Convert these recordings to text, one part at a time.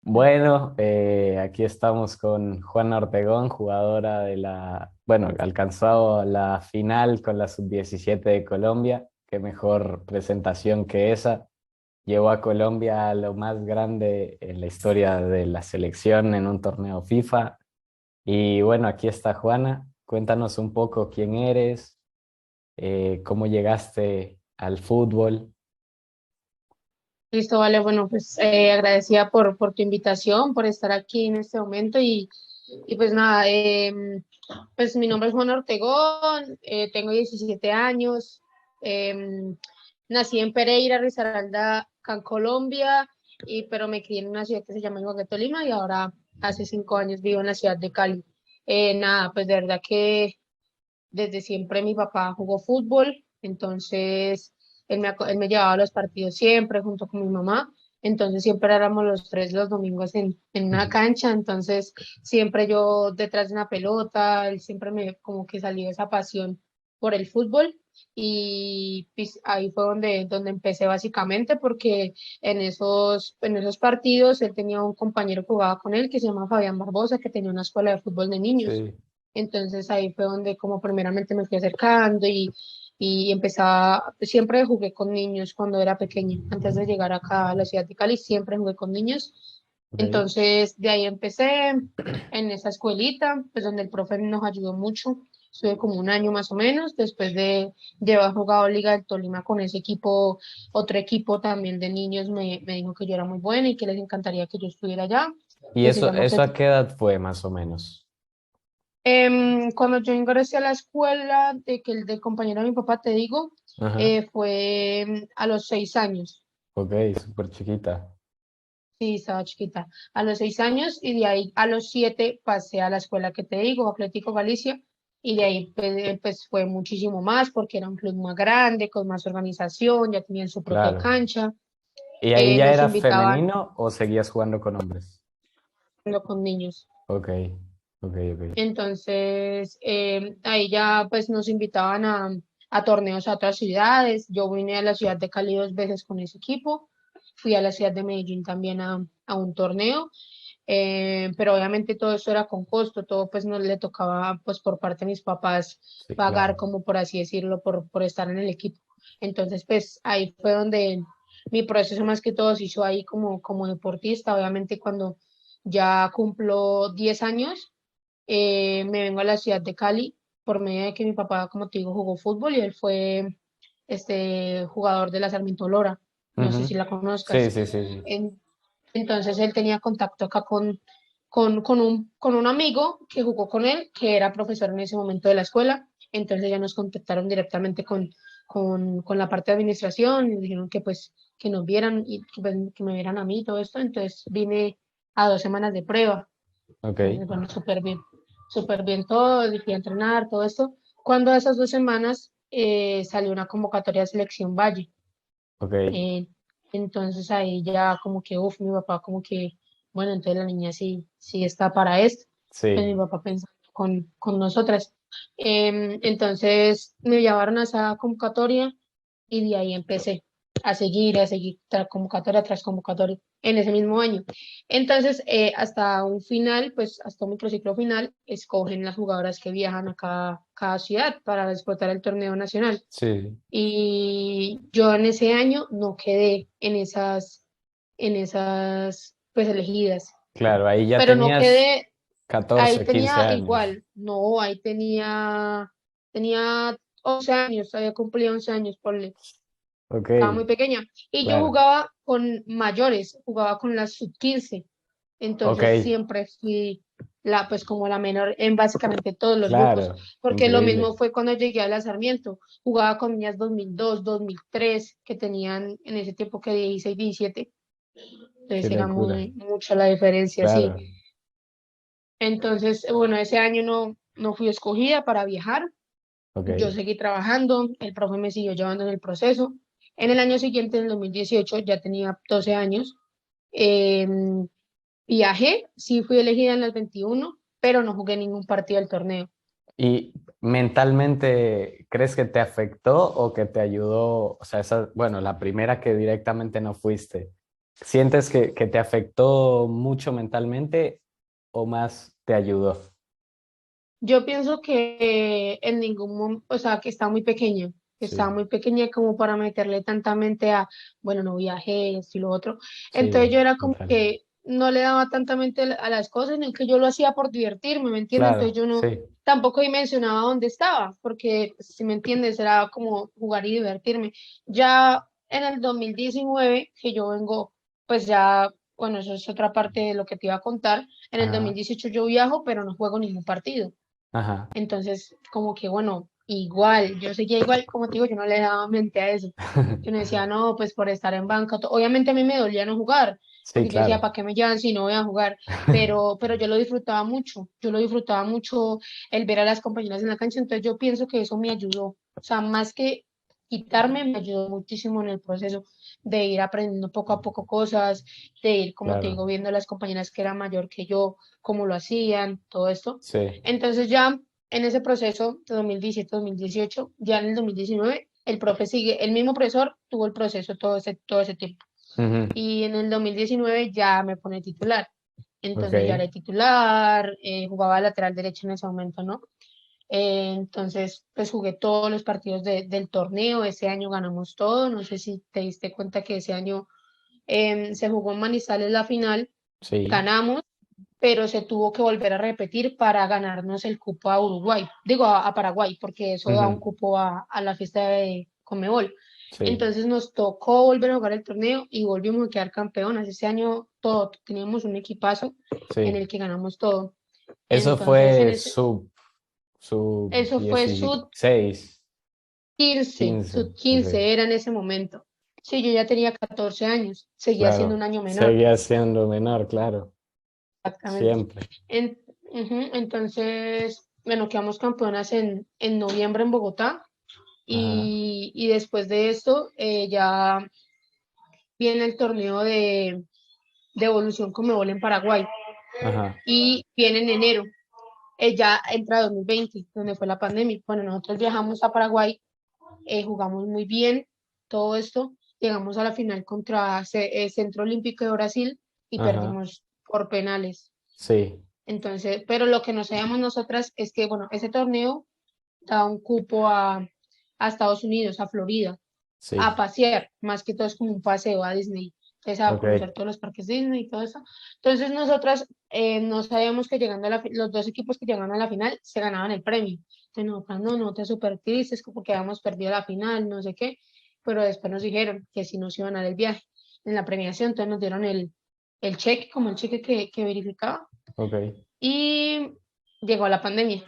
Bueno, aquí estamos con Juana Ortegón, jugadora bueno, alcanzado la final con la sub-17 de Colombia. Qué mejor presentación que esa. Llevó a Colombia a lo más grande en la historia de la selección en un torneo FIFA. Y bueno, aquí está Juana. Cuéntanos un poco quién eres, cómo llegaste al fútbol. Listo, vale, bueno, pues agradecida por tu invitación, por estar aquí en este momento y pues nada, pues mi nombre es Juan Ortegón, tengo 17 años, nací en Pereira, Risaralda, acá en Colombia, pero me crié en una ciudad que se llama Ibagué, Tolima y ahora hace 5 años vivo en la ciudad de Cali. Nada, pues de verdad que desde siempre mi papá jugó fútbol, entonces él me llevaba a los partidos siempre junto con mi mamá, entonces siempre éramos los tres los domingos en una cancha, entonces siempre yo detrás de una pelota, él siempre me como que salió esa pasión por el fútbol y pues, ahí fue donde empecé básicamente porque en esos partidos él tenía un compañero que jugaba con él que se llama Fabián Barbosa, que tenía una escuela de fútbol de niños. Sí. Entonces ahí fue donde como primeramente me fui acercando y empezaba, siempre jugué con niños cuando era pequeña. Antes de llegar acá a la ciudad de Cali, siempre jugué con niños. Ok. Entonces de ahí empecé en esa escuelita, pues donde el profe nos ayudó mucho. Estuve como un año más o menos, después de haber jugado Liga del Tolima con ese equipo, otro equipo también de niños me dijo que yo era muy buena y que les encantaría que yo estuviera allá, ¿Y que se llama eso a qué edad fue más o menos? Cuando yo ingresé a la escuela, de que el del compañero de mi papá, te digo, Ajá. fue a los 6 años. Ok, súper chiquita. Sí, estaba chiquita. A los 6 años y de ahí a los 7 pasé a la escuela que te digo, Atlético Galicia, y de ahí pues fue muchísimo más porque era un club más grande, con más organización, ya tenían su propia Claro. cancha, ¿Y ahí ya nos era invitaban femenino o seguías jugando con hombres? con niños. Ok, ok, ok. Entonces, ahí ya pues nos invitaban a torneos a otras ciudades. Yo vine a la ciudad de Cali 2 veces con ese equipo. Fui a la ciudad de Medellín también a un torneo. Pero obviamente todo eso era con costo, todo pues no le tocaba pues por parte de mis papás Sí, pagar, claro. como por así decirlo, por estar en el equipo. Entonces, pues ahí fue donde mi proceso más que todo se hizo ahí como deportista. Obviamente cuando ya cumplo 10 años, me vengo a la ciudad de Cali por medio de que mi papá, como te digo, jugó fútbol y él fue jugador de la Sarmiento Lora. No sé si Ujú. la Sí, conozcas. sí, sí, sí. Entonces él tenía contacto acá con un amigo que jugó con él, que era profesor en ese momento de la escuela. Entonces ya nos contactaron directamente con la parte de administración y dijeron que pues que nos vieran y que, pues, que me vieran a mí y todo esto. Entonces vine a 2 semanas de prueba. Ok, Entonces, bueno, súper bien todo, fui a entrenar, todo esto. Cuando a esas 2 semanas salió una convocatoria de Selección Valle. ok. Eh, entonces ahí ya como que, uff, mi papá como que, bueno, entonces la niña sí está para esto. Pues mi Sí. papá pensando con nosotras. Entonces me llevaron a esa convocatoria y de ahí empecé a seguir tras convocatoria tras convocatoria en ese mismo año. Entonces, hasta un final, pues hasta un microciclo final, escogen las jugadoras que viajan a cada ciudad para disputar el torneo nacional. Sí, Y yo en ese año no quedé en esas pues elegidas, claro, ahí ya pero no tenías quedé, ahí 14, 15 tenía años. igual, no, ahí tenía 11 años, había cumplido 11 años, ponle, Ok, estaba muy pequeña. Y yo claro. jugaba con mayores, jugaba con las sub 15, Ok, entonces siempre fui pues como la menor en básicamente todos los grupos, claro. porque lo mismo Increíble. fue cuando llegué a la Sarmiento, jugaba con niñas 2002, 2003, que tenían en ese tiempo que 16, 17, Qué entonces era locura. mucha la diferencia, sí. Claro. Entonces, bueno, ese año no fui escogida para viajar, yo Ok. seguí trabajando, el profe me siguió llevando en el proceso. En el año siguiente, en el 2018, ya tenía 12 años, eh, viajé, sí fui elegida en las 21, pero no jugué ningún partido del torneo. ¿Y mentalmente crees que te afectó o que te ayudó? O sea, esa, bueno, la primera que directamente no fuiste. ¿Sientes que te afectó mucho mentalmente o más te ayudó? Yo pienso que en ningún momento, o sea, que Sí, estaba muy pequeña como para meterle tanta mente a, bueno, no viajé, esto y lo otro. Entonces sí, yo era como total. que no le daba tanta mente a las cosas, sino que yo lo hacía por divertirme, ¿me entiendes? Entonces Claro, yo no, sí. tampoco dimensionaba dónde estaba, porque pues, si me entiendes, era como jugar y divertirme. Ya en el 2019 que yo vengo, pues ya, bueno, eso es otra parte de lo que te iba a contar. En el Ajá, 2018 yo viajo, pero no juego ningún partido. ajá. Entonces, como que bueno, igual, yo seguía igual, como te digo, yo no le daba mente a eso. Yo no decía, no, pues por estar en banca. Obviamente a mí me dolía no jugar, Sí, porque yo decía, claro. ¿para qué me llevan si no voy a jugar? Pero yo lo disfrutaba mucho, yo lo disfrutaba mucho el ver a las compañeras en la cancha, entonces yo pienso que eso me ayudó. O sea, más que quitarme, me ayudó muchísimo en el proceso de ir aprendiendo poco a poco cosas, de ir, como te Claro, digo, viendo a las compañeras que eran mayor que yo, cómo lo hacían, todo esto. sí. Entonces ya en ese proceso de 2017-2018, ya en el 2019, el profe sigue, el mismo profesor tuvo el proceso todo ese tiempo. Ujú, Y en el 2019 ya me pone titular. ok, Entonces ya era titular, jugaba lateral derecho en ese momento, ¿no? Entonces, pues jugué todos los partidos del torneo. Ese año ganamos todo. No sé si te diste cuenta que ese año se jugó en Manizales la final, sí. ganamos, pero se tuvo que volver a repetir para ganarnos el cupo a Uruguay, digo a Paraguay, porque eso da un Ujú, cupo a la fiesta de Conmebol. sí, Entonces nos tocó volver a jugar el torneo y volvimos a quedar campeonas. Ese año todo, teníamos un equipazo en sí. el que ganamos todo. Eso Entonces fue sub eso fue sub 16, 15 15. sub Ok, 15 era en ese momento. Sí, yo ya tenía 14 años, seguía siendo un claro. año menor. Seguía siendo menor, claro. Exactamente. Siempre. Entonces, bueno, quedamos campeonas en noviembre en Bogotá Ajá, y después de esto ya viene el torneo de evolución Conmebol en Paraguay ajá. y viene en enero, ya entra 2020, donde fue la pandemia. Bueno, nosotros viajamos a Paraguay, jugamos muy bien todo esto, llegamos a la final contra Centro Olímpico de Brasil y Ajá, perdimos por penales. sí, Entonces, pero lo que no sabíamos nosotras es que, bueno, ese torneo da un cupo a Estados Unidos, a Florida, a sí, pasear, más que todo es como un paseo a Disney, entonces a ok, conocer todos los parques Disney y todo eso. Entonces nosotras no sabíamos que llegando a los dos equipos que llegaban a la final se ganaban el premio. Entonces nosotras no te súper tristes porque habíamos perdido la final, no sé qué, pero después nos dijeron que si nos iban a dar el viaje en la premiación, entonces nos dieron el cheque, como el cheque que verificaba ok. y llegó la pandemia.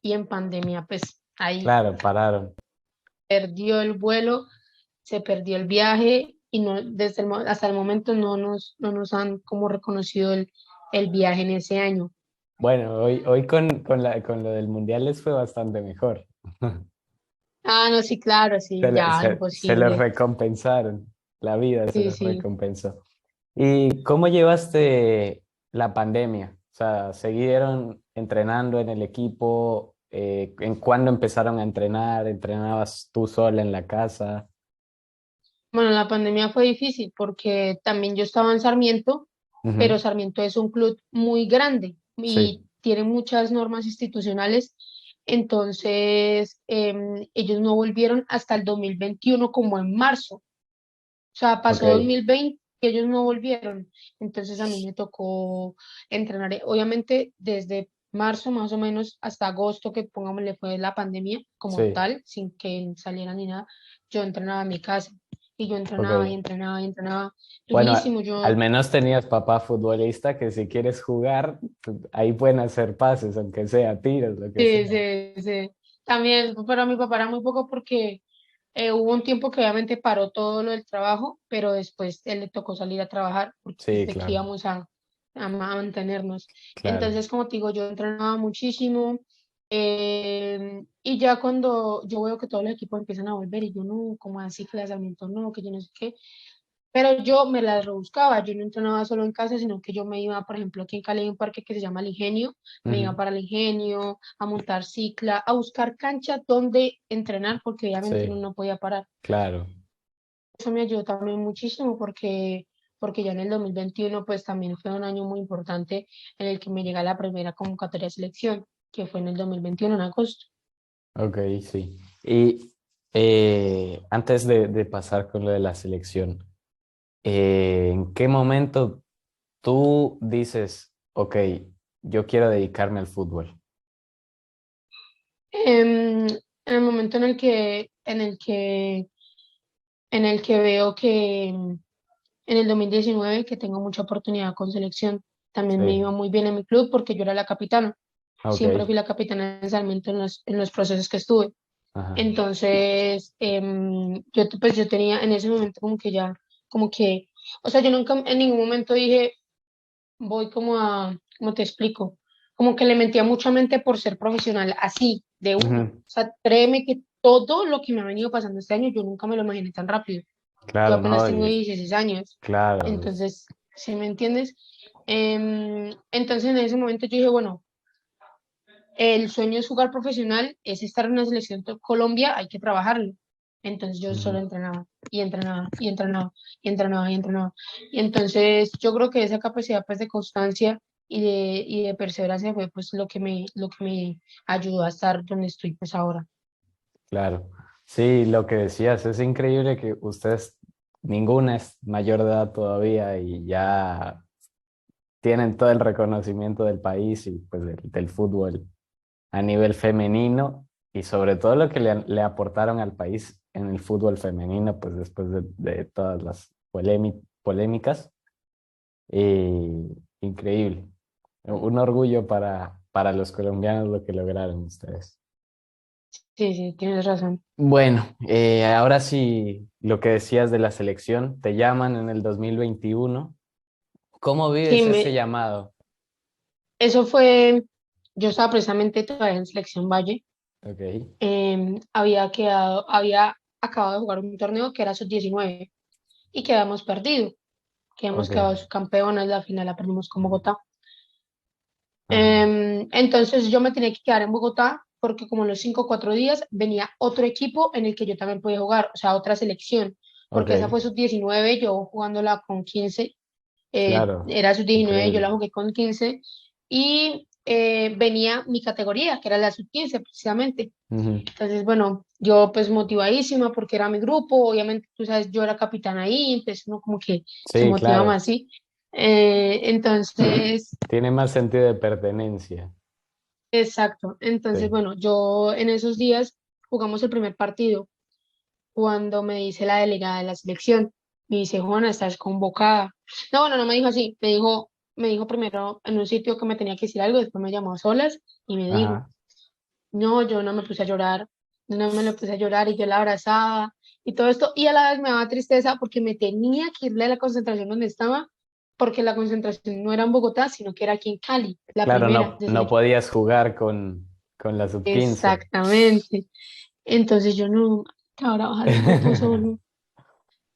Y en pandemia, pues ahí Claro, pararon. perdió el vuelo, se perdió el viaje y no, hasta el momento no nos han como reconocido el viaje en ese año. Bueno, hoy con lo del mundial les fue bastante mejor. Ah, no, sí, claro, sí, ya, Se les imposible. recompensaron. La vida se Sí, les sí. recompensó. ¿Y cómo llevaste la pandemia? O sea, ¿siguieron entrenando en el equipo? ¿En cuándo empezaron a entrenar? ¿Entrenabas tú sola en la casa? Bueno, la pandemia fue difícil porque también yo estaba en Sarmiento, pero Ujú, Sarmiento es un club muy grande y sí, tiene muchas normas institucionales. Entonces, ellos no volvieron hasta el 2021 como en marzo. O sea, ok, pasó 2020 y ellos no volvieron. Entonces a mí me tocó entrenar, obviamente desde marzo más o menos hasta agosto, que pongámosle fue la pandemia como sí, tal, sin que saliera ni nada, yo entrenaba en mi casa. Y yo entrenaba y ok. entrenaba y entrenaba Bueno, durísimo. al Yo, menos tenías papá futbolista que si quieres jugar, ahí pueden hacer pases, aunque sea tiros, lo que sí, sea. sí, sí. También para mi papá era muy poco porque hubo un tiempo que obviamente paró todo lo del trabajo, pero después él le tocó salir a trabajar porque Sí, desde que claro, íbamos a mantenernos. claro. Entonces, como te digo, yo entrenaba muchísimo y ya cuando yo veo que todos los equipos empiezan a volver y yo no, como así que Sarmiento no, que yo no sé qué, pero yo me las rebuscaba, yo no entrenaba solo en casa, sino que yo me iba, por ejemplo, aquí en Cali hay un parque que se llama El Ingenio, me iba Ujú, para el Ingenio a montar cicla, a buscar canchas donde entrenar, porque obviamente uno sí, no podía parar. claro. Eso me ayudó también muchísimo porque, porque ya en el 2021 pues también fue un año muy importante en el que me llega la primera convocatoria de selección, que fue en el 2021 en agosto. Ok, sí. Y antes de pasar con lo de la selección, ¿en qué momento tú dices, ok, yo quiero dedicarme al fútbol? En el momento en el que veo que en el 2019 que tengo mucha oportunidad con selección, también me iba Sí, muy bien en mi club porque yo era la capitana. ok, Siempre fui la capitana de Sarmiento en los procesos que estuve. ajá, Entonces, yo tenía en ese momento como que ya, como que, o sea, yo nunca en ningún momento dije, voy como te explico, como que le mentía mucha mente por ser profesional así, de una. O ujú, sea, créeme que todo lo que me ha venido pasando este año, yo nunca me lo imaginé tan rápido. Yo claro, apenas ¿no? tengo Y 16 años, claro, entonces, ¿sí me entiendes? Entonces, en ese momento yo dije, bueno, el sueño es jugar profesional, es estar en una selección de Colombia, hay que trabajarlo. Entonces yo solo ujú, entrenaba y entrenaba y entrenaba y entrenaba y entrenaba. Y entonces yo creo que esa capacidad pues de constancia y de perseverancia fue pues lo que me ayudó a estar donde estoy pues ahora. claro. Sí, lo que decías, es increíble que ustedes, ninguna es mayor de edad todavía y ya tienen todo el reconocimiento del país y pues del fútbol a nivel femenino y sobre todo lo que le aportaron al país en el fútbol femenino, pues después de todas las polémicas. Increíble. Un orgullo para los colombianos lo que lograron ustedes. Sí, sí, tienes razón. Bueno, ahora sí, lo que decías de la selección, te llaman en el 2021. ¿Cómo Sí, vives ese llamado? eso fue, yo estaba precisamente todavía en Selección Valle. Ok, Había acabado de jugar un torneo que era sub-19 y que habíamos perdido, que hemos ok, quedado campeones, la final la perdimos con Bogotá. ajá, Entonces yo me tenía que quedar en Bogotá porque como en los 5 o 4 días venía otro equipo en el que yo también podía jugar, o sea, otra selección, ok, porque esa fue sub-19, yo jugándola con 15, claro, era sub-19, yo la increíble. jugué con 15 y venía mi categoría, que era la sub-15 precisamente. Ujú. Entonces, bueno, yo pues motivadísima porque era mi grupo, obviamente, tú sabes, yo era capitana ahí, entonces uno como que se Sí, motiva claro. más, ¿sí? Entonces, Tiene más sentido de pertenencia. exacto. Entonces, Sí. bueno, yo en esos días jugamos el primer partido cuando me dice la delegada de la selección, me dice, Juana, estás convocada. No, bueno, no me dijo así, me dijo primero en un sitio que me tenía que decir algo, después me llamó a solas y me dijo, Ajá. no, yo no me puse a llorar, no me lo puse a llorar y yo la abrazaba y todo esto, y a la vez me daba tristeza porque me tenía que irle a la concentración donde estaba, porque la concentración no era en Bogotá, sino que era aquí en Cali, la Claro, primera no, de no selección. podías jugar con la sub-15. Exactamente. Entonces yo no, ahora bajar el cupo solo.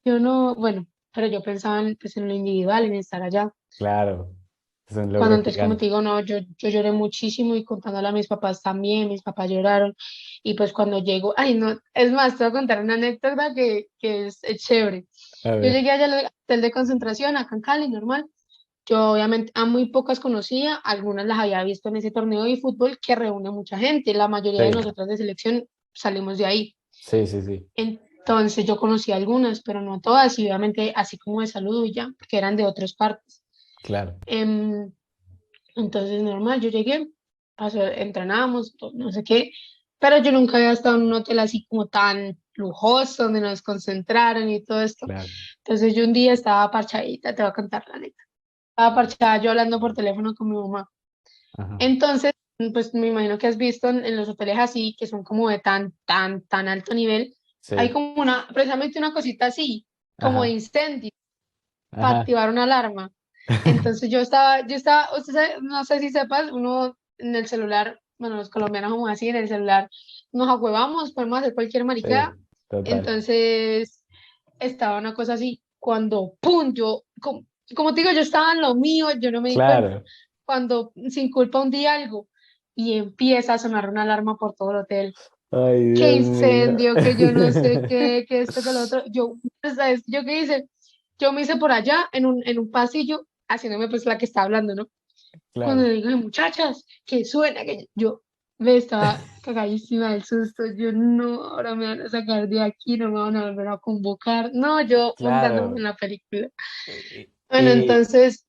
Yo no, bueno, pero yo pensaba pues, en lo individual, en estar allá. Claro, es un Cuando logro antes, como te gigante. digo, no, yo lloré muchísimo y contándole a mis papás también, mis papás lloraron. Y pues cuando llego, ay, no, es más, te voy a contar una anécdota que es chévere. A Yo ver, llegué allá al hotel de concentración, acá en Cali, normal. Yo obviamente a muy pocas conocía, algunas las había visto en ese torneo de fútbol que reúne mucha gente. La mayoría de sí, nosotras de selección salimos de ahí. sí, sí, sí, Entonces yo conocí a algunas, pero no a todas, y obviamente así como de saludo y ya, porque eran de otras partes. claro. Em, entonces normal, yo llegué, entrenábamos, no sé qué, pero yo nunca había estado en un hotel así como tan lujoso, donde nos concentraron y todo esto. Claro. Entonces yo un día estaba parchadita, te voy a contar la neta. Estaba parchada yo hablando por teléfono con mi mamá. Ajá. Entonces, pues me imagino que has visto en los hoteles así, que son como de tan, tan, tan alto nivel, hay Sí. como precisamente una cosita así, como de Ajá. incendio, para Ajá. activar una alarma. Entonces usted no sé si sepas, uno en el celular, bueno, los colombianos como así, en el celular nos ahuevamos, podemos hacer cualquier maricada. Sí, total. Entonces, estaba una cosa así, cuando, ¡pum! Como te digo, yo estaba en lo mío, yo no me di cuenta. Claro. Cuando sin culpa un día algo y empieza a sonar una alarma por todo el hotel. Ay, Qué Dios mío. incendio, que yo no sé qué, que esto, que lo otro. ¿Sabes? ¿Yo qué hice? yo me hice por allá en un pasillo, haciéndome pues la que está hablando, ¿no? Cuando Claro, le digo, muchachas, que suena, que yo me estaba cagadísima del susto, yo no, ahora me van a sacar de aquí, no me van a volver a convocar, no, yo montándome en claro. la película. Y, Bueno, y, y entonces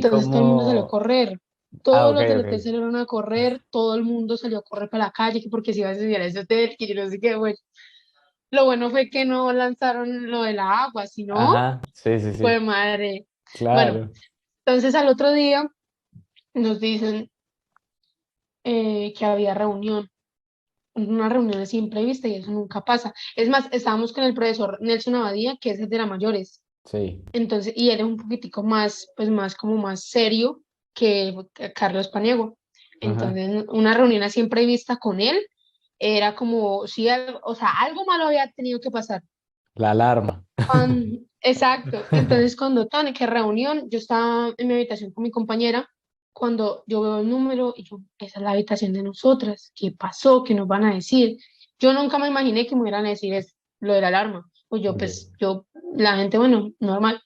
todo el mundo salió a cómo... correr, Ah, todos ok, los del hotel ok. salieron a correr, todo el mundo salió a correr para la calle, que porque se iba a subir a ese hotel, que yo no sé qué, bueno. Lo bueno fue que no lanzaron lo de la agua, sino, Ajá, sí, sí, fue sí. madre. Bueno, Claro. entonces al otro día nos dicen que había reunión, una reunión así imprevista y eso nunca pasa. Es más, estábamos con el profesor Nelson Abadía, que es el de la mayores, Sí. entonces, y él es un poquitico más, pues más como más serio que Carlos Paniego. Ajá. Entonces, una reunión así imprevista con él era como si algo, o sea, algo malo había tenido que pasar. La alarma. Exacto. Entonces, cuando tan, qué reunión, yo estaba en mi habitación con mi compañera, cuando yo veo el número y yo, esa es la habitación de nosotras, ¿qué pasó? ¿Qué nos van a decir? Yo nunca me imaginé que me iban a decir lo de la alarma. Ok. La gente, bueno, normal.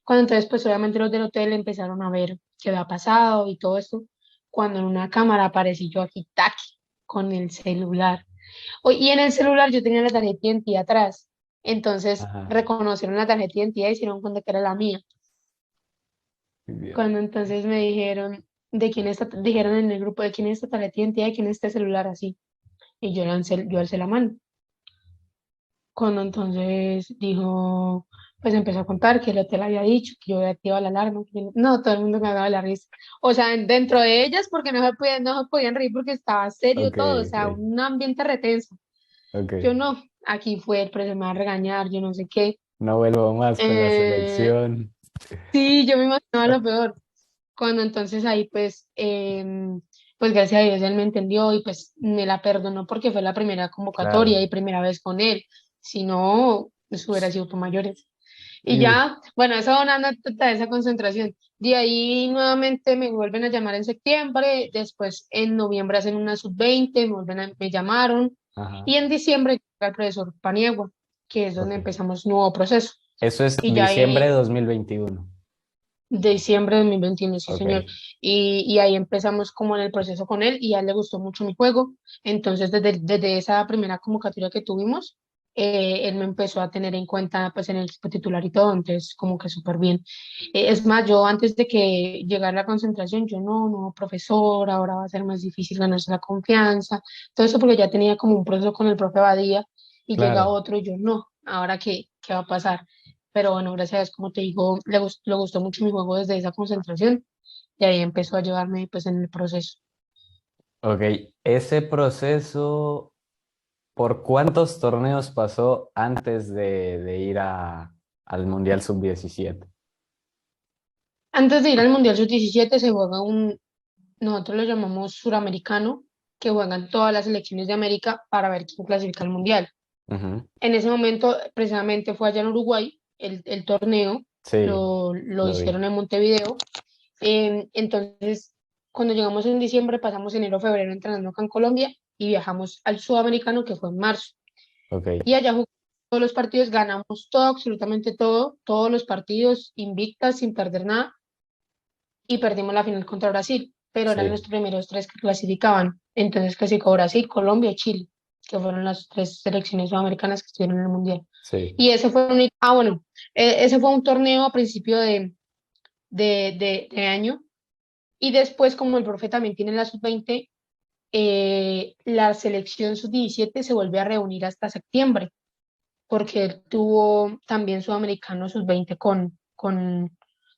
Cuando entonces, pues obviamente los del hotel empezaron a ver qué había pasado y todo esto, cuando en una cámara aparecí yo aquí, taqui, con el celular. Y en el celular yo tenía la tarjeta de identidad atrás. Entonces Ajá. reconocieron la tarjeta de identidad y se dieron cuenta que era la mía. Dios. Cuando entonces me dijeron, dijeron en el grupo de quién es esta tarjeta de identidad y quién es este celular así. Y yo alcé la mano. Cuando entonces dijo, pues empezó a contar que el hotel había dicho que yo había activado la alarma. No, todo el mundo me daba la risa. O sea, dentro de ellas, porque no se podían reír porque estaba serio Ok, todo, o sea, ok, un ambiente retenso. Yo ok. no, aquí fue el profesor me va a regañar, yo no sé qué. No vuelvo más con la Eh, selección. sí, yo me imaginaba lo peor. Cuando entonces ahí pues gracias a Dios él me entendió y pues me la perdonó porque fue la primera convocatoria Claro. y primera vez con él. Si no, eso hubiera sido por mayores. Y Y, ya, bueno, esa fue una anécdota de esa concentración. De ahí nuevamente me vuelven a llamar en septiembre, después en noviembre hacen una sub-20, me llamaron, ajá. y en diciembre llega el profesor Paniagua, que es donde Ok. empezamos nuevo proceso. Eso es Y ya diciembre de ahí, 2021. diciembre de 2021 sí Ok. señor, y ahí empezamos como en el proceso con él y a él le gustó mucho mi juego, entonces desde esa primera convocatoria que tuvimos, él me empezó a tener en cuenta pues en el equipo titular y todo, entonces como que súper bien. Es más, yo antes de que llegara la concentración, yo no, profesor, ahora va a ser más difícil ganarse la confianza, todo eso porque ya tenía como un proceso con el profe Badía y llega Claro. otro y yo no, ahora qué va a pasar. Pero bueno, gracias a Dios, como te digo, le gustó mucho mi juego desde esa concentración y ahí empezó a llevarme pues en el proceso. Ok. Ese proceso, ¿por cuántos torneos pasó antes de ir al Mundial Sub-17? Antes de ir al Mundial Sub-17 se juega nosotros lo llamamos suramericano, que juegan todas las selecciones de América para ver quién clasifica al Mundial. Ujú. En ese momento, precisamente fue allá en Uruguay, el torneo, Sí, lo lo vi. hicieron en Montevideo. Entonces, cuando llegamos en diciembre, pasamos enero, febrero entrenando acá en Colombia y viajamos al sudamericano, que fue en marzo. Ok. Y allá jugamos todos los partidos, ganamos todo, absolutamente todo, todos los partidos, invictas, sin perder nada, y perdimos la final contra Brasil, pero eran los Sí, primeros tres que clasificaban. Entonces clasificó Brasil, Colombia y Chile, que fueron las tres selecciones sudamericanas que estuvieron en el Mundial. sí. Y ese fue bueno, ese fue un torneo a principio de año, y después, como el profe también tiene la sub-20, la selección sub-17 se vuelve a reunir hasta septiembre porque él tuvo también Sudamericano sub-20 con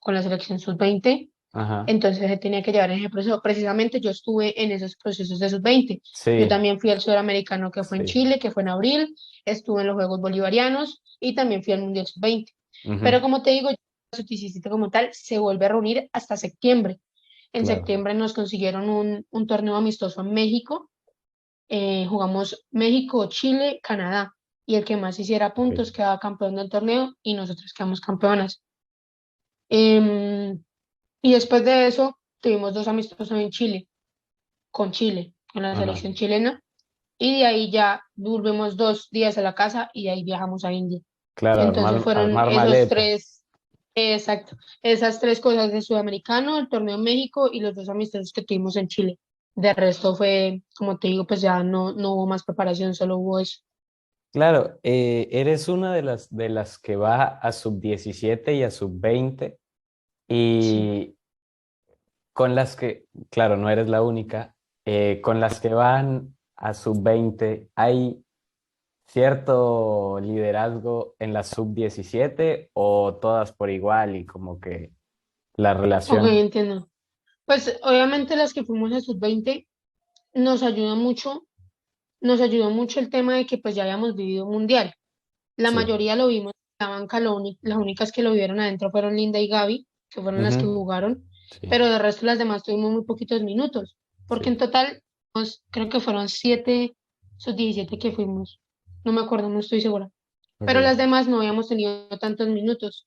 la selección sub-20, Ajá. entonces se tenía que llevar en ese proceso. Precisamente yo estuve en esos procesos de sub-20. Yo Sí, también fui al Sudamericano que fue en sí. Chile, que fue en abril, estuve en los Juegos Bolivarianos y también fui al Mundial sub-20. Pero Ujú. como te digo, la sub-17 como tal se vuelve a reunir hasta septiembre. En Claro. septiembre nos consiguieron un torneo amistoso en México, jugamos México, Chile, Canadá, y el que más hiciera Ok. puntos quedaba campeón del torneo y nosotros quedamos campeonas. Em, y después de eso tuvimos dos amistosos en Chile, con la Ajá. selección chilena, y de ahí ya volvemos 2 días a la casa y de ahí viajamos a India. Claro, Entonces fueron armar esos maleta. tres. Exacto. Esas tres cosas de Sudamericano, el torneo en México y los dos amistosos que tuvimos en Chile. De resto fue, como te digo, pues ya no hubo más preparación, solo hubo eso. Claro, eres una de las que va a sub 17 y a sub 20 Sí. y con las que, claro, no eres la única, con las que van a sub 20 ¿hay cierto liderazgo en la sub 17 o todas por igual y como que la Ok, relación? entiendo. Pues obviamente las que fuimos a sub-20 nos ayuda mucho, nos ayudó mucho el tema de que pues ya habíamos vivido un mundial. La Sí. mayoría lo vimos en la banca, las únicas que lo vieron adentro fueron Linda y Gaby, que fueron las que Ujú. jugaron, Sí, pero de resto las demás tuvimos muy poquitos minutos, porque en sí. total creo que fueron 7 sub-17 que fuimos, no me acuerdo, no estoy segura, pero las Ok. demás no habíamos tenido tantos minutos.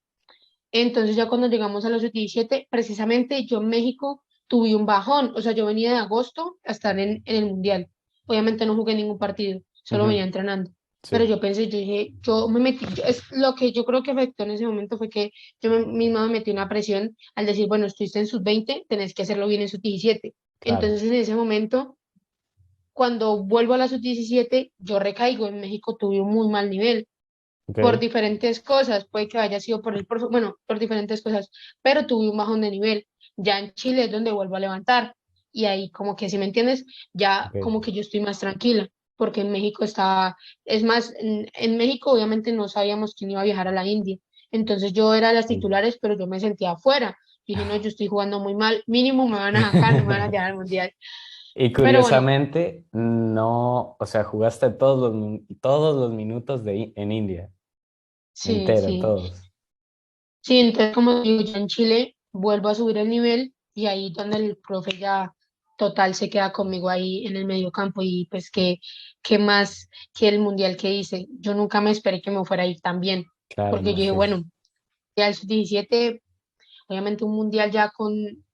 Entonces ya cuando llegamos a los sub-17, precisamente yo en México tuve un bajón, o sea, yo venía de agosto a estar en el Mundial. Obviamente no jugué ningún partido, solo venía Ujú. entrenando. Pero Sí. yo pensé, yo dije, yo me metí, es lo que yo creo que afectó en ese momento fue que misma me metí una presión al decir, bueno, estuviste en sub-20, tenés que hacerlo bien en sub-17. Claro. Entonces en ese momento, cuando vuelvo a la sub-17, yo recaigo. En México tuve un muy mal nivel por Ok. diferentes cosas, puede que haya sido por el profe, bueno, por diferentes cosas, pero tuve un bajón de nivel. Ya en Chile es donde vuelvo a levantar y ahí como que si me entiendes, ya Ok. como que yo estoy más tranquila, porque en México estaba, es más, en México obviamente no sabíamos quién iba a viajar a la India, entonces yo era de las Sí. titulares, pero yo me sentía afuera. Dije, no, yo estoy jugando muy mal, mínimo me van a sacar, no me van a llevar al mundial. Y Pero bueno, curiosamente, no, o sea, jugaste todos los minutos en India, sí, entero, sí. todos. Sí, entonces como digo, ya en Chile vuelvo a subir el nivel y ahí donde el profe ya total se queda conmigo ahí en el medio campo y pues que más que el mundial que hice. Yo nunca me esperé que me fuera a ir tan bien, Claro, porque no, yo dije, sí. bueno, ya el 17 obviamente un mundial ya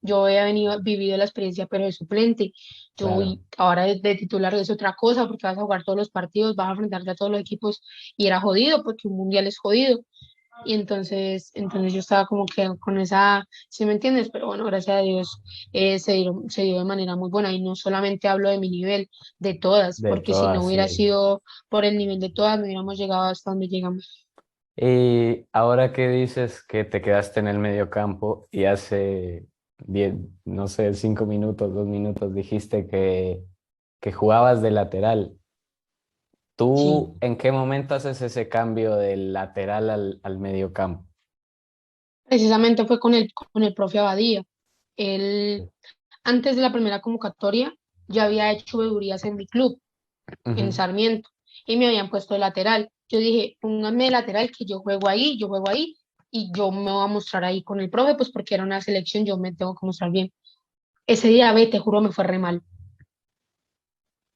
yo había vivido la experiencia, pero de suplente. Claro. Ahora de titular es otra cosa, porque vas a jugar todos los partidos, vas a enfrentarte a todos los equipos y era jodido, porque un mundial es jodido. Y entonces yo estaba como que con esa, ¿sí me entiendes? Pero bueno, gracias a Dios se dio de manera muy buena y no solamente hablo de mi nivel, de todas, De porque si no todas, hubiera sí. sido por el nivel de todas, no hubiéramos llegado hasta donde llegamos. Y ahora que dices que te quedaste en el medio campo y hace 10, no sé, 5 minutos, 2 minutos dijiste que jugabas de lateral. Sí, ¿Tú en qué momento haces ese cambio del lateral al medio campo? precisamente fue con el profe Abadía. Él, antes de la primera convocatoria, ya había hecho vedurías en mi club, en Ujú. Sarmiento, y me habían puesto de lateral. Yo dije, pónganme de lateral que yo juego ahí, y yo me voy a mostrar ahí con el profe, pues porque era una selección, yo me tengo que mostrar bien. Ese día, ve, te juro, me fue re mal,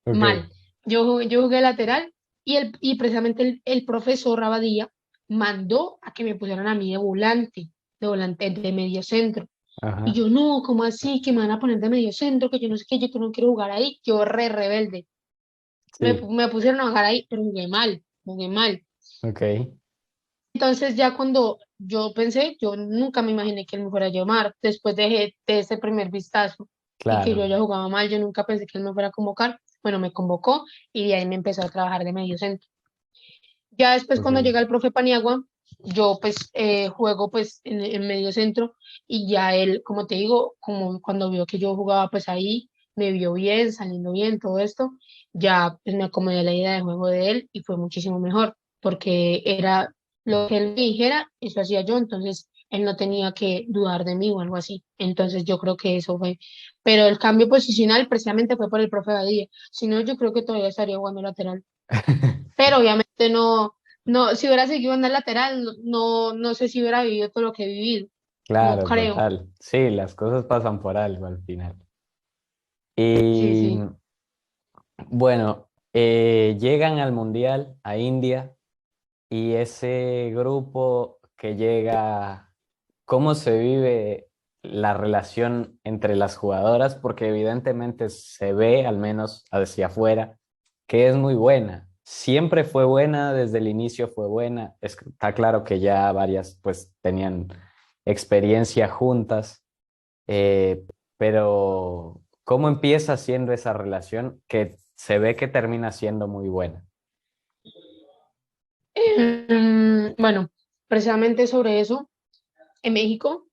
Ok. mal. Yo jugué lateral y precisamente el profesor Rabadía mandó a que me pusieran a mí de volante, de medio centro. Y Ajá. yo, no, ¿cómo así? Que me van a poner de medio centro, que yo no sé qué, yo que no quiero jugar ahí. Yo re rebelde. Sí. Me pusieron a jugar ahí, pero jugué mal, jugué mal. Ok. Entonces ya cuando yo pensé, yo nunca me imaginé que él me fuera a llamar después de ese primer vistazo y que yo Claro. ya jugaba mal, yo nunca pensé que él me fuera a convocar. Bueno, me convocó y de ahí me empezó a trabajar de medio centro. Ya después cuando Ok. llega el profe Paniagua, yo pues juego pues en medio centro y ya él, como te digo, como cuando vio que yo jugaba pues ahí, me vio bien, saliendo bien, todo esto, ya pues me acomodé a la idea de juego de él y fue muchísimo mejor porque era lo que él me dijera, eso hacía yo, entonces él no tenía que dudar de mí o algo así. Entonces yo creo que eso fue, pero el cambio posicional precisamente fue por el profe Badía, si no yo creo que todavía estaría jugando lateral, pero obviamente si hubiera seguido en el lateral, no sé si hubiera vivido todo lo que he vivido, no Claro, creo. total. Sí, las cosas pasan por algo al final. Sí, Y sí. bueno, llegan al Mundial a India y ese grupo que llega, ¿cómo se vive la relación entre las jugadoras? Porque evidentemente se ve, al menos hacia afuera, que es muy buena. Siempre fue buena, desde el inicio fue buena. Está claro que ya varias pues tenían experiencia juntas, pero ¿cómo empieza siendo esa relación que se ve que termina siendo muy buena? Bueno, precisamente sobre eso, en México,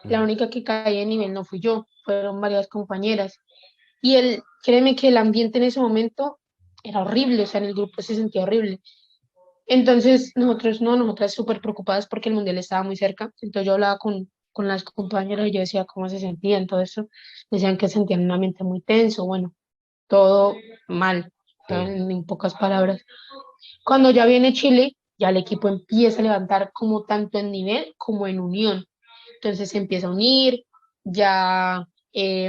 la Ujú. única que caía en nivel no fui yo, fueron varias compañeras. Y créeme que el ambiente en ese momento era horrible, o sea, en el grupo se sentía horrible. Entonces, nosotras súper preocupadas porque el mundial estaba muy cerca. Entonces, yo hablaba con las compañeras y yo decía cómo se sentían, todo eso. Decían que sentían un ambiente muy tenso, bueno, todo mal, Sí, en pocas palabras. Cuando ya viene Chile, ya el equipo empieza a levantar como tanto en nivel como en unión. Entonces se empieza a unir, ya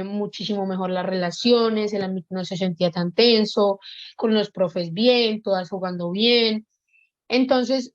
muchísimo mejor las relaciones, el ambiente no se sentía tan tenso, con los profes bien, todas jugando bien. Entonces,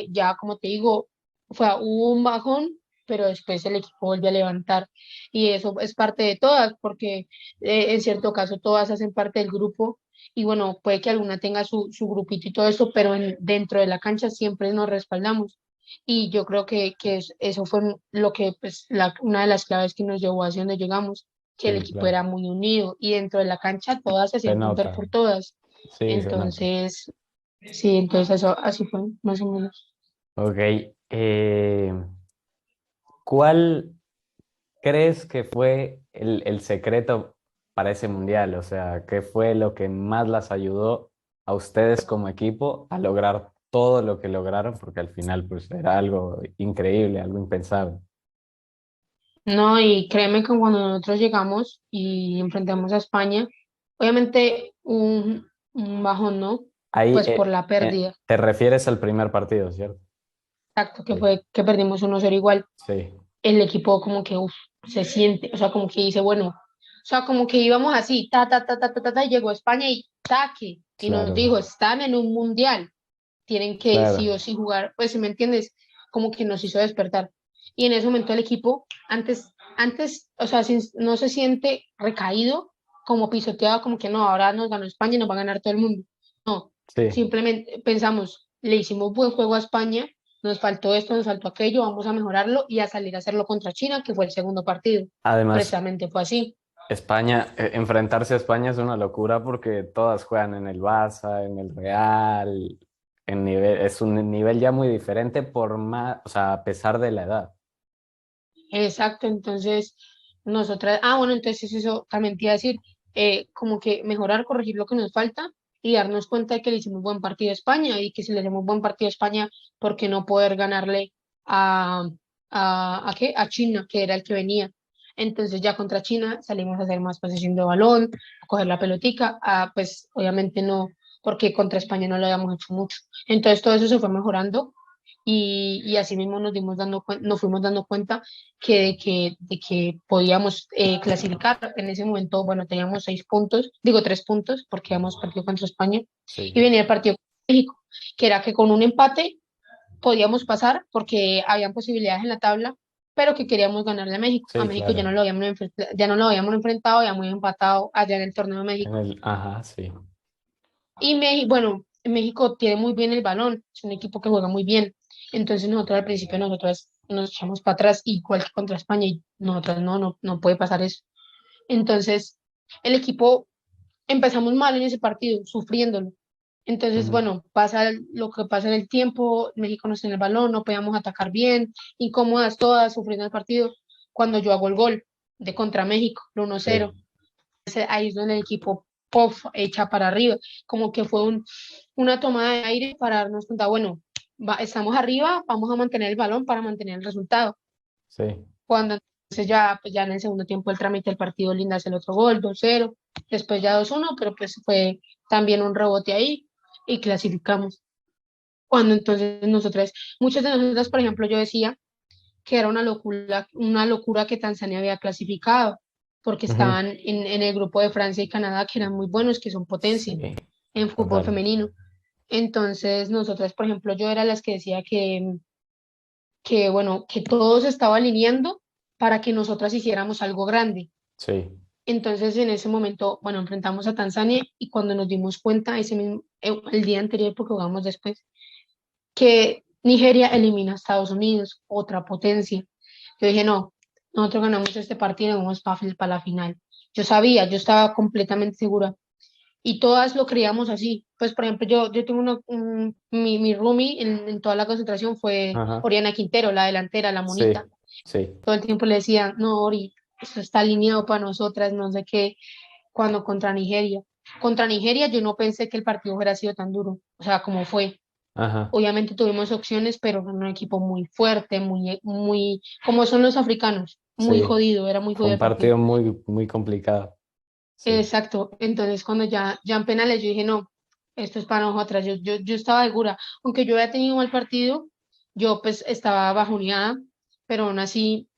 ya como te digo, hubo un bajón, pero después el equipo volvió a levantar. Y eso es parte de todas, porque en cierto caso todas hacen parte del grupo. Y bueno, puede que alguna tenga su grupito y todo eso, pero dentro de la cancha siempre nos respaldamos. Y yo creo que eso fue lo que, pues, una de las claves que nos llevó hacia donde llegamos, que el sí, equipo claro. era muy unido y dentro de la cancha todas se Se hacían romper nota, por todas. sí, se nota. Entonces, sí, entonces eso así fue, más o menos. Ok, ¿cuál crees que fue el secreto para ese mundial? O sea, ¿qué fue lo que más las ayudó a ustedes como equipo a lograr todo lo que lograron? Porque al final, pues, era algo increíble, algo impensable. No, y créeme que cuando nosotros llegamos y enfrentamos a España, obviamente un bajón, ¿no? Ahí Pues por la pérdida, te refieres al primer partido, ¿cierto? exacto, que Sí, fue que perdimos 1-0 igual. sí, El equipo como que uf, se siente, o sea, como que dice, bueno, o sea, como que íbamos así, y llegó España y taque, y nos claro, dijo, están en un mundial, tienen que sí claro. o sí jugar, pues si me entiendes, como que nos hizo despertar. Y en ese momento el equipo, o sea, no se siente recaído, como pisoteado, como que no, ahora nos ganó España y nos va a ganar todo el mundo. No, Sí, simplemente pensamos, le hicimos buen juego a España, nos faltó esto, nos faltó aquello, vamos a mejorarlo y a salir a hacerlo contra China, que fue el segundo partido. además, Precisamente fue así. España, enfrentarse a España es una locura porque todas juegan en el Barça, en el Real, es un nivel ya muy diferente por más, o sea, a pesar de la edad. Exacto, entonces nosotras, bueno, entonces eso también te iba a decir, como que mejorar, corregir lo que nos falta y darnos cuenta de que le hicimos buen partido a España y que si le hacemos buen partido a España, ¿por qué no poder ganarle a, ¿a qué? A China, que era el que venía? Entonces ya contra China salimos a hacer más posesión de balón, a coger la pelotica, pues obviamente no, porque contra España no lo habíamos hecho mucho. Entonces todo eso se fue mejorando y así mismo nos fuimos dando cuenta de que podíamos clasificar. En ese momento, bueno, teníamos 6 puntos, digo 3 puntos, porque habíamos partido contra España, y Sí, venía el partido con México, que era que con un empate podíamos pasar, porque habían posibilidades en la tabla, pero que queríamos ganarle a México. A sí, México claro. ya no lo habíamos enfrentado, ya muy empatado allá en el torneo de En México. el, ajá, sí. Y México, bueno, México tiene muy bien el balón, es un equipo que juega muy bien. Entonces nosotros al principio nosotros nos echamos para atrás, igual que contra España, y nosotros no puede pasar eso. Entonces el equipo empezamos mal en ese partido, sufriéndolo. Entonces, Ujú. bueno, pasa lo que pasa en el tiempo, México no tiene el balón, no podíamos atacar bien, incómodas todas, sufriendo el partido. Cuando yo hago el gol de contra México, el 1-0, Sí, ahí es donde el equipo puff, echa para arriba, como que fue una tomada de aire para darnos cuenta, bueno, estamos arriba, vamos a mantener el balón para mantener el resultado. sí. Cuando entonces ya, pues ya en el segundo tiempo el trámite del partido Linda hace el otro gol, 2-0, después ya 2-1, pero pues fue también un rebote ahí y clasificamos. Cuando entonces muchas de nosotras, por ejemplo, yo decía que era una locura que Tanzania había clasificado, porque Ujú. estaban en el grupo de Francia y Canadá, que eran muy buenos, que son potencia Sí, en fútbol total. femenino. Entonces, nosotras, por ejemplo, yo era las que decía que bueno, que todo se estaba alineando para que nosotras hiciéramos algo grande. Sí, Entonces, en ese momento, bueno, enfrentamos a Tanzania y cuando nos dimos cuenta, el día anterior, porque jugamos después, que Nigeria elimina a Estados Unidos, otra potencia. Yo dije, no, nosotros ganamos este partido y vamos para la final. Yo sabía, yo estaba completamente segura. Y todas lo creíamos así. Pues, por ejemplo, yo tengo mi roomie en toda la concentración fue Ajá. Oriana Quintero, la delantera, la monita. Sí, sí. Todo el tiempo le decía, no, Ori, esto está alineado para nosotras, no sé qué, cuando contra Nigeria. Contra Nigeria yo no pensé que el partido hubiera sido tan duro, o sea, como fue. Ajá. Obviamente tuvimos opciones, pero era un equipo muy fuerte, muy, como son los africanos, muy Sí. jodido, era muy Fue jodido un el partido. partido muy, muy complicado. Sí. Exacto, entonces cuando ya en penales yo dije, no, esto es para nosotras, yo estaba segura, aunque yo había tenido un mal partido, yo pues estaba bajoneada, pero aún así,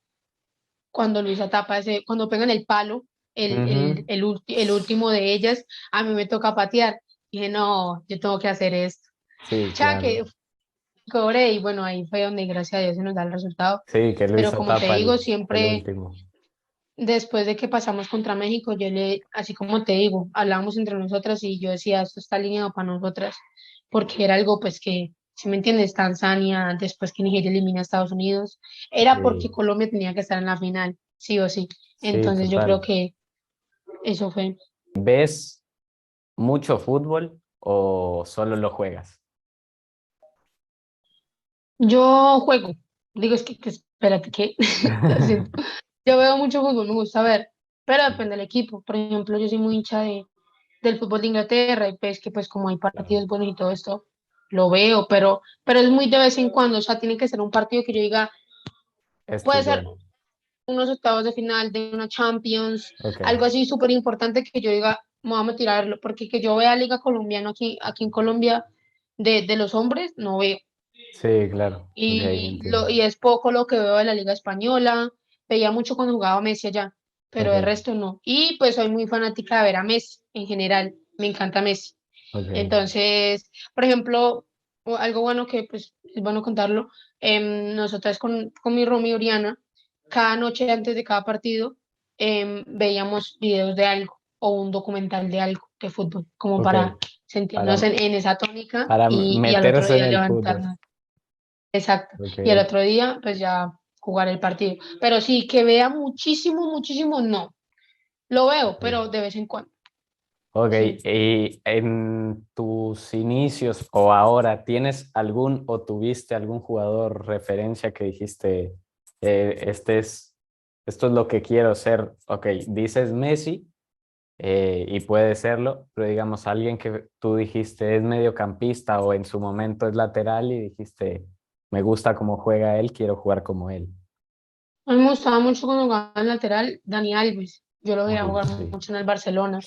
cuando Luisa tapa ese, cuando pegan el palo, Ujú. el último de ellas, a mí me toca patear, dije, no, yo tengo que hacer esto. Sí, Ya claro. que cobré y bueno, ahí fue donde gracias a Dios se nos da el resultado, Sí, que pero Luisa como te tapa digo, el siempre último. después de que pasamos contra México, así como te digo, hablábamos entre nosotras y yo decía, esto está alineado para nosotras, porque era algo pues que, si me entiendes, Tanzania, después que Nigeria elimina a Estados Unidos, era porque Sí, Colombia tenía que estar en la final, sí o sí. sí, Entonces yo creo total. que eso fue. ¿Ves mucho fútbol o solo lo juegas? Yo juego, digo, es que espérate, que lo siento. Yo veo mucho fútbol, me gusta ver, pero depende del equipo. Por ejemplo, yo soy muy hincha del fútbol de Inglaterra y pues que pues como hay Claro. partidos buenos y todo esto, lo veo, pero es muy de vez en cuando, o sea, tiene que ser un partido que yo diga, Esto puede es ser bueno. unos octavos de final de una Champions, Ok. algo así súper importante que yo diga, vamos a tirarlo, porque que yo vea Liga Colombiana aquí en Colombia de los hombres, no veo. Sí, claro. Ok, entiendo. Y es poco lo que veo de la Liga Española, veía mucho cuando jugaba Messi allá, pero de Ok, resto no. Y pues soy muy fanática de ver a Messi en general, me encanta Messi. ok. Entonces, por ejemplo, algo bueno que pues es bueno contarlo, nosotras con mi Romy Oriana, cada noche antes de cada partido veíamos videos de algo o un documental de algo de fútbol, como Ok. para sentirnos Para, en esa tónica para y al otro meterse en día el fútbol. levantarnos. Exacto. Y al Ok. otro día, pues ya jugar el partido. Pero sí, que vea muchísimo, muchísimo, no. Lo veo, pero Ok. de vez en cuando. Ok, Sí. y en tus inicios o ahora, ¿tienes algún o tuviste algún jugador referencia que dijiste, esto es lo que quiero ser? Ok, dices Messi y puede serlo, pero digamos alguien que tú dijiste es mediocampista o en su momento es lateral y dijiste, me gusta cómo juega él, quiero jugar como él. A mí me gustaba mucho cuando jugaba en lateral Dani Alves. Yo lo veía Uy, jugar sí. mucho en el Barcelona.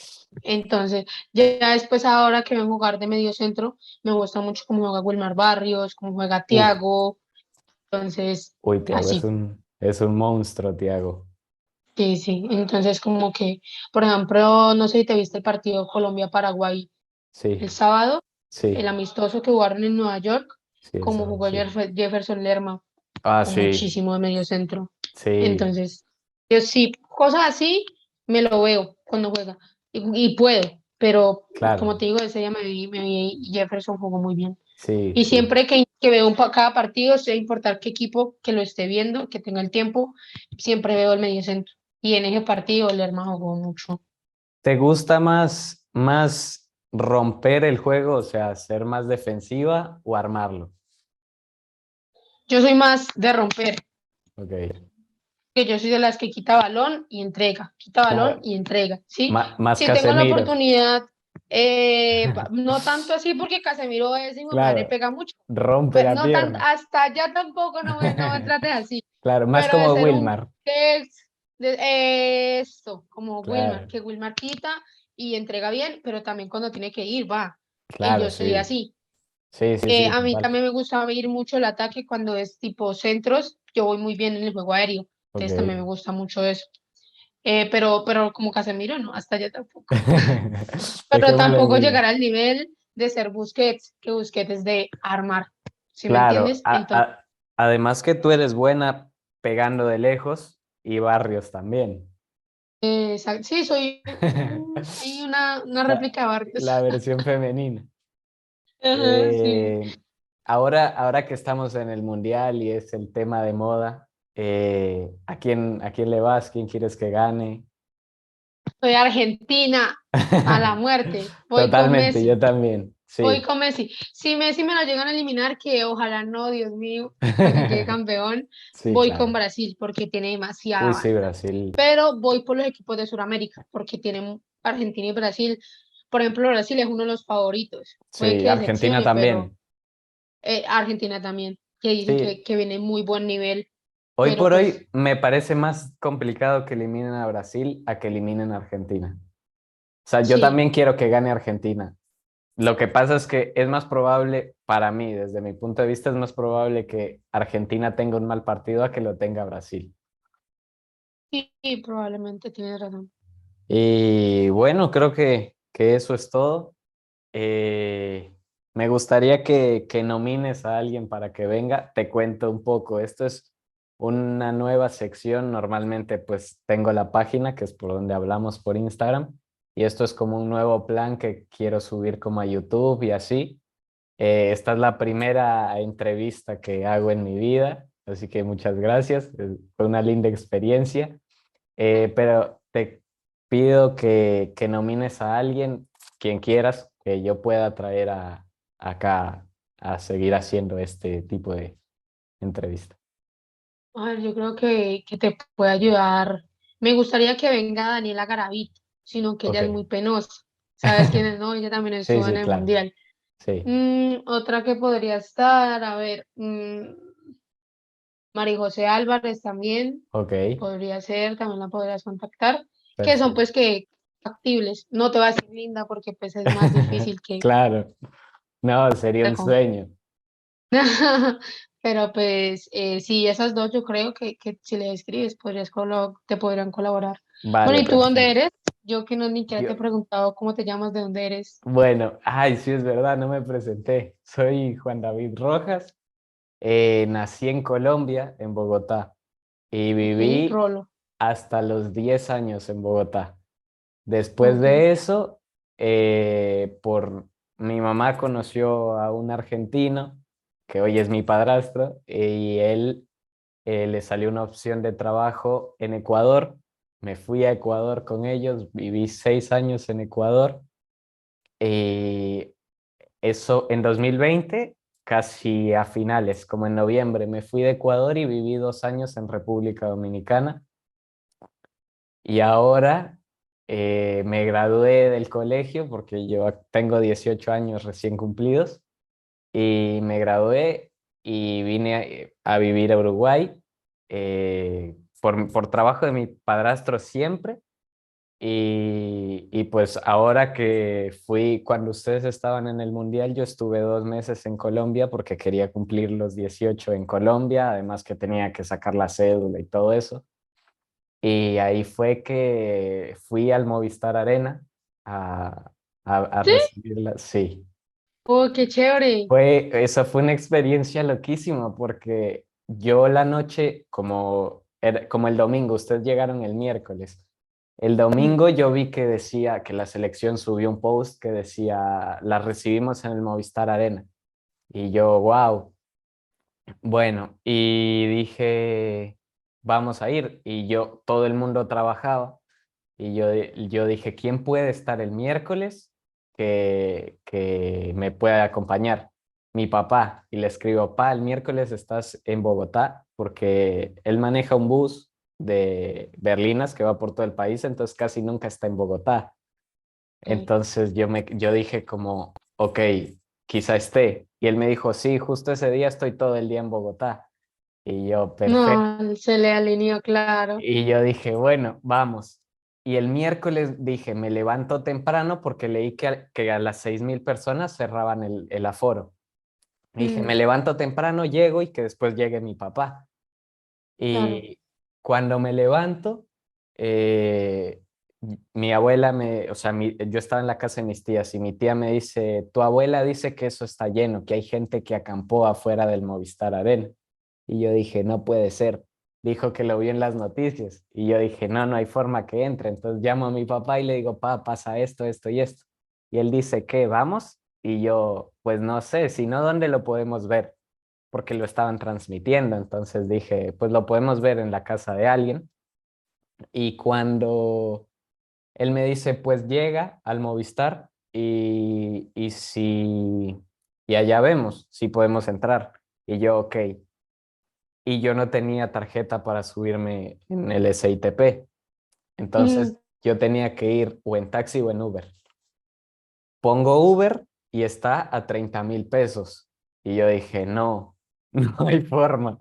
Entonces, ya después ahora que ven jugar de medio centro, me gusta mucho cómo juega Wilmar Barrios, cómo juega Uf, Thiago. Entonces, uy, Thiago así. es un monstruo, Thiago. Sí, sí. Entonces, como que, por ejemplo, no sé si te viste el partido Colombia-Paraguay el Sí, sábado, el sí, amistoso que jugaron en Nueva York, sí, el como sábado, jugó sí. Jefferson Lerma, Ah, con sí, muchísimo de medio centro. sí, Entonces, yo sí, cosas así me lo veo cuando juega. Y puedo, pero como claro, te digo, ese día me vi y Jefferson jugó muy bien. sí, Y sí. siempre que veo cada partido, sin importar qué equipo que lo esté viendo, que tenga el tiempo, siempre veo el medio centro. Y en ese partido Lerma jugó mucho. ¿Te gusta más romper el juego, o sea, ser más defensiva o armarlo? Yo soy más de romper, Ok. que yo soy de las que quita balón Claro, y entrega, ¿sí? más Si tengo la Casemiro, oportunidad, no tanto así porque Casemiro es, y mi madre claro, pega mucho, rompe pero la no tan, pierna. hasta allá tampoco no me trates así, Claro, más pero de como ser un, Wilmar. esto, como Wilmar, Claro, que Wilmar quita y entrega bien, pero también cuando tiene que ir, va, y claro, yo soy sí. así. Sí, sí, sí, A mí total. también me gusta ir mucho el ataque cuando es tipo centros, yo voy muy bien en el juego aéreo, Ok. entonces también me gusta mucho eso. Pero como Casemiro, no, hasta allá tampoco. Pero Dejémoslo en tampoco Wilmar. llegar al nivel de ser Busquets, que Busquets es de armar, ¿sí me Claro, entiendes? Entonces, además que tú eres buena pegando de lejos y Barrios también. sí, soy hay una La, réplica de Barrios. la versión femenina. Ajá, sí. Eh, ahora que estamos en el mundial y es el tema de moda, a quién le vas? ¿Quién quieres que gane? Soy Argentina a la muerte. Voy con Totalmente, yo Messi. también, Voy sí. con Messi. Si Messi me lo llegan a eliminar, que ojalá no, Dios mío, para que quede campeón, Sí, voy con claro. Brasil porque tiene demasiada Uy, sí, banda. Brasil. Pero voy por los equipos de Sudamérica porque tienen Argentina y Brasil. Por ejemplo, Brasil es uno de los favoritos. Puede Sí, que Argentina decepcione, pero también. Argentina también, que dicen Sí, que viene en muy buen nivel. hoy Pero por pues hoy me parece más complicado que eliminen a Brasil a que eliminen a Argentina. O sea, yo sí, también quiero que gane Argentina. Lo que pasa es que es más probable, para mí, desde mi punto de vista, es más probable que Argentina tenga un mal partido a que lo tenga Brasil. sí, sí, probablemente tienes razón. Y bueno, creo que eso es todo. Eh, Me gustaría que nomines a alguien para que venga. Te cuento un poco. Esto es una nueva sección. Normalmente pues tengo la página que es por donde hablamos por Instagram. Y esto es como un nuevo plan que quiero subir como a YouTube y así. Esta es la primera entrevista que hago en mi vida. Así que muchas gracias. Fue una linda experiencia. Pero te pido que nomines a alguien, quien quieras, que yo pueda traer acá a seguir haciendo este tipo de entrevista. A ver, yo creo que te puede ayudar. Me gustaría que venga Daniela Garavito, sino que ella es Ok. muy penosa. ¿Sabes quién es? No, ella también Sí, estuvo en sí, el claro. Mundial. Sí. Otra que podría estar, a ver, María José Álvarez también Ok. podría ser, también la podrías contactar, que son Perfecto. pues que factibles. No te va a decir linda porque pues es más difícil que... Claro. No, sería un sueño. Pero pues sí, esas dos yo creo que si le escribes te podrían colaborar. Bueno, Vale, ¿y tú dónde perfecto. eres? Yo que no ni siquiera te he Yo, preguntado cómo te llamas, de dónde eres. bueno, ay, sí es verdad, no me presenté. Soy Juan David Rojas. Nací en Colombia, en Bogotá, y Ok, viví Rolo. hasta los 10 años en Bogotá. Después Ok, de eso, por mi mamá conoció a un argentino, que hoy es mi padrastro, y él le salió una opción de trabajo en Ecuador. Me fui a Ecuador con ellos, viví 6 años en Ecuador. Y eso en 2020, casi a finales, como en noviembre, me fui de Ecuador y viví 2 años en República Dominicana. Y ahora me gradué del colegio porque yo tengo 18 años recién cumplidos y me gradué y vine a vivir a Uruguay por trabajo de mi padrastro siempre. Y pues ahora que fui, cuando ustedes estaban en el Mundial, yo estuve 2 meses en Colombia porque quería cumplir los 18 en Colombia, además que tenía que sacar la cédula y todo eso. Y ahí fue que fui al Movistar Arena a ¿sí? recibirla. Sí, Oh, qué chévere. esa fue una experiencia loquísima porque yo la noche, como el domingo, ustedes llegaron el miércoles. El Mm. domingo yo vi que decía que la selección subió un post que decía, la recibimos en el Movistar Arena. Y yo, wow. Bueno, y dije, vamos a ir. Y yo, todo el mundo trabajaba. Y yo dije, ¿quién puede estar el miércoles que me pueda acompañar? Mi papá. Y le escribo, pa, el miércoles estás en Bogotá porque él maneja un bus de Berlinas que va por todo el país, entonces casi nunca está en Bogotá. Ok. Entonces yo dije como, ok, quizá esté. Y él me dijo, sí, justo ese día estoy todo el día en Bogotá. Y yo, perfecto. No, se le alineó, claro. Y yo dije, bueno, vamos. Y el miércoles dije, me levanto temprano porque leí que a las 6.000 personas cerraban el aforo. Y dije, me Mm, levanto temprano, llego y que después llegue mi papá. claro. Y cuando me levanto, eh, mi abuela o sea, yo estaba en la casa de mis tías y mi tía me dice, tu abuela dice que eso está lleno, que hay gente que acampó afuera del Movistar Arena. Y yo dije, no puede ser. Dijo que lo vio en las noticias. Y yo dije, no, no hay forma que entre. Entonces llamo a mi papá y le digo, pa, pasa esto, esto y esto. Y él dice, ¿qué? ¿Vamos? Y yo, pues no sé, si no, ¿dónde lo podemos ver? porque lo estaban transmitiendo. Entonces dije, pues lo podemos ver en la casa de alguien. Y cuando él me dice, pues llega al Movistar y si, y allá vemos si podemos entrar. Y yo, ok. Y yo no tenía tarjeta para subirme en el SITP. Entonces Mm. yo tenía que ir o en taxi o en Uber. Pongo Uber y está a 30.000 pesos. Y yo dije, no, no hay forma.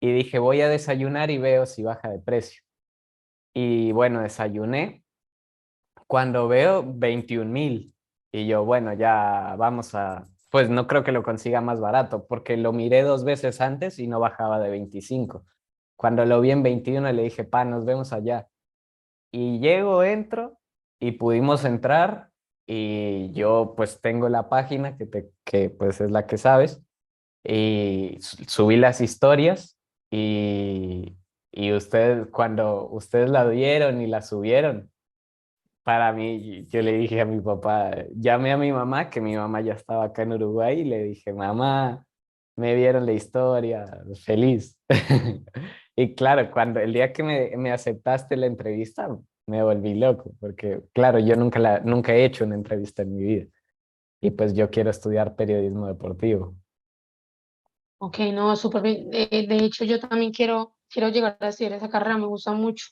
Y dije, voy a desayunar y veo si baja de precio. Y bueno, desayuné. Cuando veo 21.000 y yo, bueno, ya vamos a, pues no creo que lo consiga más barato porque lo miré 2 veces antes y no bajaba de 25. Cuando lo vi en 21 le dije, pa, nos vemos allá. Y llego, entro y pudimos entrar y yo pues tengo la página que pues es la que sabes y subí las historias y, y ustedes, cuando ustedes la vieron y la subieron, para mí, yo le dije a mi papá, llamé a mi mamá, que mi mamá ya estaba acá en Uruguay, y le dije, mamá, me vieron la historia, feliz. Y claro, cuando el día que me aceptaste la entrevista, me volví loco, porque claro, yo nunca he hecho una entrevista en mi vida, y pues yo quiero estudiar periodismo deportivo. Ok, no, súper bien. De hecho, yo también quiero llegar a estudiar esa carrera, me gusta mucho,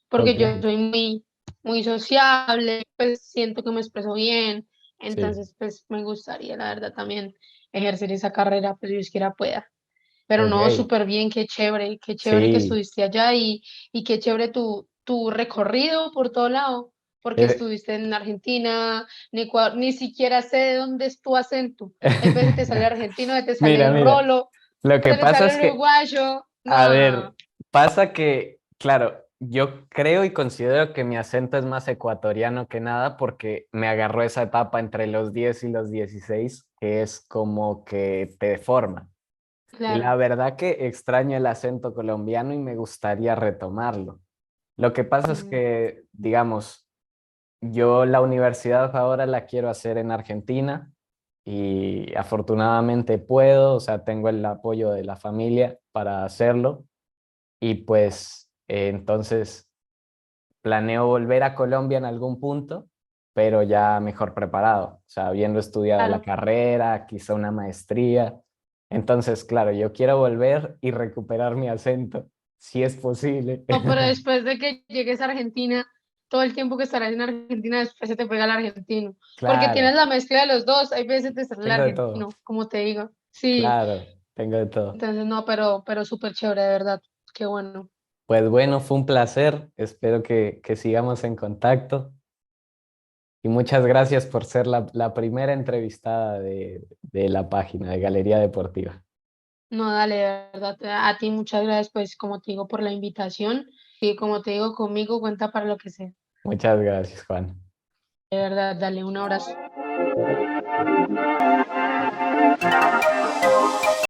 porque Ok, yo soy muy sociable, pues siento que me expreso bien, sí, entonces pues me gustaría, la verdad, también ejercer esa carrera, pues Dios quiera pueda. Pero no, ok, súper bien, qué chévere que sí. estuviste allá y qué chévere tu recorrido por todo lado, porque Eh, estuviste en Argentina, en Ecuador, ni siquiera sé de dónde es tu acento. Hay veces te sale el argentino, te sale Mira, el mira, rolo, lo que te pasa sale es el que uruguayo. a ver, No, pasa que, claro, yo creo y considero que mi acento es más ecuatoriano que nada porque me agarró esa etapa entre los 10 y los 16 que es como que te deforma. Y claro. la verdad que extraño el acento colombiano y me gustaría retomarlo. Lo que pasa es Mm. que, digamos, yo la universidad ahora la quiero hacer en Argentina y afortunadamente puedo, o sea, tengo el apoyo de la familia para hacerlo y pues entonces planeo volver a Colombia en algún punto, pero ya mejor preparado, o sea, habiendo estudiado la Claro. carrera, quizá una maestría. Entonces, claro, yo quiero volver y recuperar mi acento, si es posible. No, pero después de que llegues a Argentina, todo el tiempo que estarás en Argentina, después se te pega el argentino, porque tienes Claro, la mezcla de los dos, hay veces te sale el tengo de todo. argentino, como te digo. Sí, Claro, tengo de todo. entonces no, pero súper chévere, de verdad, qué bueno. Pues bueno, fue un placer. Espero que sigamos en contacto. Y muchas gracias por ser la primera entrevistada de la página de Galería Deportiva. No, dale, de verdad, a ti muchas gracias, pues, como te digo, por la invitación, y como te digo, conmigo cuenta para lo que sea. Muchas gracias, Juan. De verdad, dale un abrazo.